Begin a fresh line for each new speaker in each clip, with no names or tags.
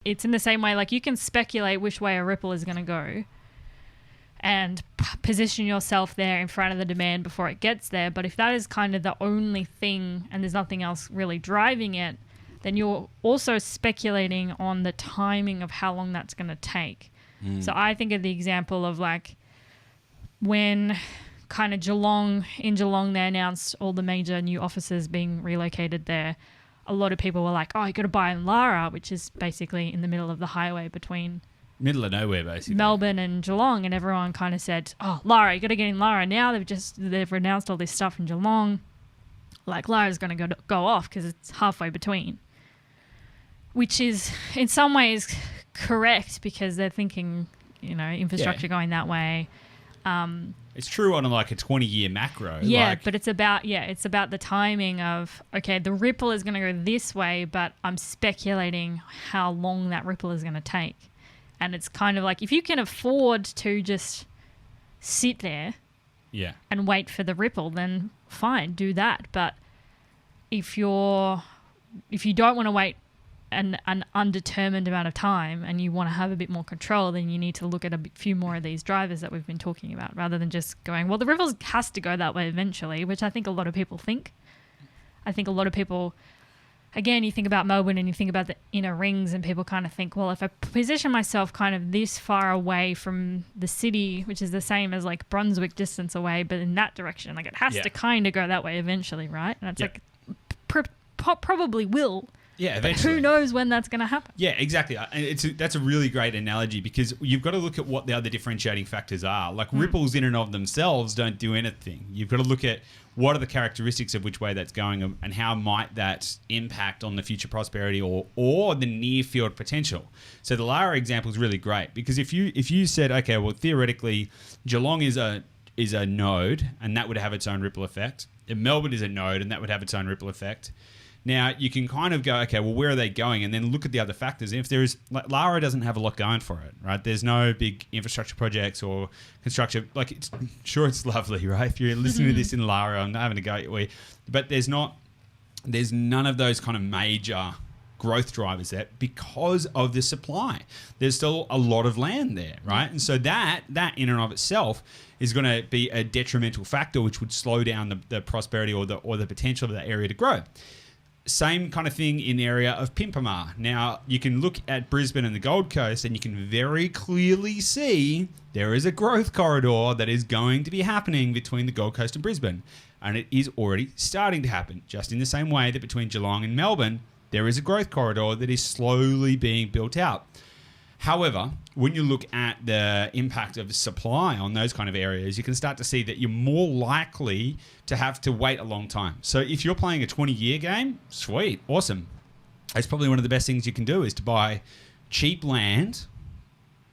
It's in the same way, like you can speculate which way a ripple is going to go and position yourself there in front of the demand before it gets there. But if that is kind of the only thing and there's nothing else really driving it, then you're also speculating on the timing of how long that's going to take. So I think of the example of like when kind of in Geelong, they announced all the major new offices being relocated there. A lot of people were like, oh, you got to buy in Lara, which is basically in the middle of the highway between
middle of nowhere, basically,
Melbourne and Geelong. And everyone kind of said, oh, Lara, you got to get in Lara now. They've announced all this stuff in Geelong. Like Lara's going to go off because it's halfway between, which is in some ways correct because they're thinking, infrastructure going that way.
It's true on like a 20-year macro.
Yeah, but it's about the timing of, okay, the ripple is going to go this way, but I'm speculating how long that ripple is going to take. And it's kind of like if you can afford to just sit there and wait for the ripple, then fine, do that. But if you don't want to wait an undetermined amount of time and you want to have a bit more control, then you need to look at a few more of these drivers that we've been talking about rather than just going, well, the ripple has to go that way eventually, which I think a lot of people think. I think a lot of people, again, you think about Melbourne and you think about the inner rings and people kind of think, well, if I position myself kind of this far away from the city, which is the same as like Brunswick distance away, but in that direction, like it has to kind of go that way eventually, right? And it's like probably will.
Yeah, eventually.
Who knows when that's going to happen?
Yeah, exactly. That's a really great analogy because you've got to look at what the other differentiating factors are. Like ripples in and of themselves don't do anything. You've got to look at what are the characteristics of which way that's going and how might that impact on the future prosperity or the near field potential. So the Lara example is really great because if you said, okay, well, theoretically, Geelong is a node and that would have its own ripple effect. And Melbourne is a node and that would have its own ripple effect. Now, you can kind of go, okay, well, where are they going? And then look at the other factors. And if there is, like, Lara doesn't have a lot going for it, right? There's no big infrastructure projects or construction. Like, it's lovely, right? If you're listening to this in Lara, I'm not having to go, but there's none of those kind of major growth drivers there because of the supply. There's still a lot of land there, right? And so that in and of itself is going to be a detrimental factor, which would slow down the prosperity or the potential of that area to grow. Same kind of thing in the area of Pimpama. Now, you can look at Brisbane and the Gold Coast and you can very clearly see there is a growth corridor that is going to be happening between the Gold Coast and Brisbane. And it is already starting to happen, just in the same way that between Geelong and Melbourne, there is a growth corridor that is slowly being built out. However, when you look at the impact of supply on those kind of areas, you can start to see that you're more likely to have to wait a long time. So if you're playing a 20-year game, sweet, awesome. That's probably one of the best things you can do is to buy cheap land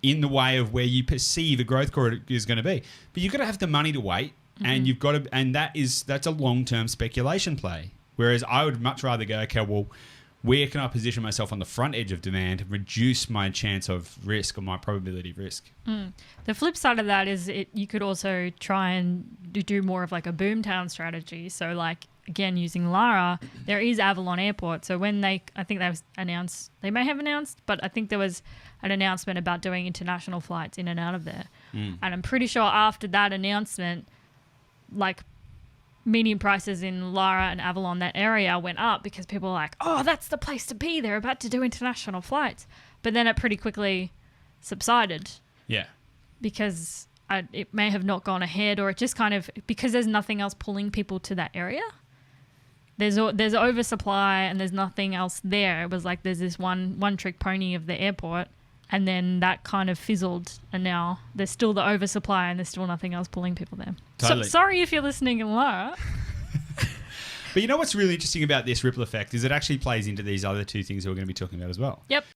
in the way of where you perceive a growth corridor is going to be. But you've got to have the money to wait, and you've got to, and that's a long-term speculation play. Whereas I would much rather go, okay, well, where can I position myself on the front edge of demand and reduce my chance of risk or my probability of risk?
The flip side of that is you could also try and do more of like a boomtown strategy. So like, again, using Lara, there is Avalon Airport. So when they may have announced, but I think there was an announcement about doing international flights in and out of there. And I'm pretty sure after that announcement, like median prices in Lara and Avalon, that area, went up because people were like, oh, that's the place to be. They're about to do international flights. But then it pretty quickly subsided. Yeah. Because it may have not gone ahead, or it just kind of, because there's nothing else pulling people to that area. There's oversupply and there's nothing else there. It was like there's this one trick pony of the airport, and then that kind of fizzled, and now there's still the oversupply and there's still nothing else pulling people there. Totally. So, sorry if you're listening in Lara.
But you know what's really interesting about this ripple effect is it actually plays into these other two things that we're going to be talking about as well.
Yep.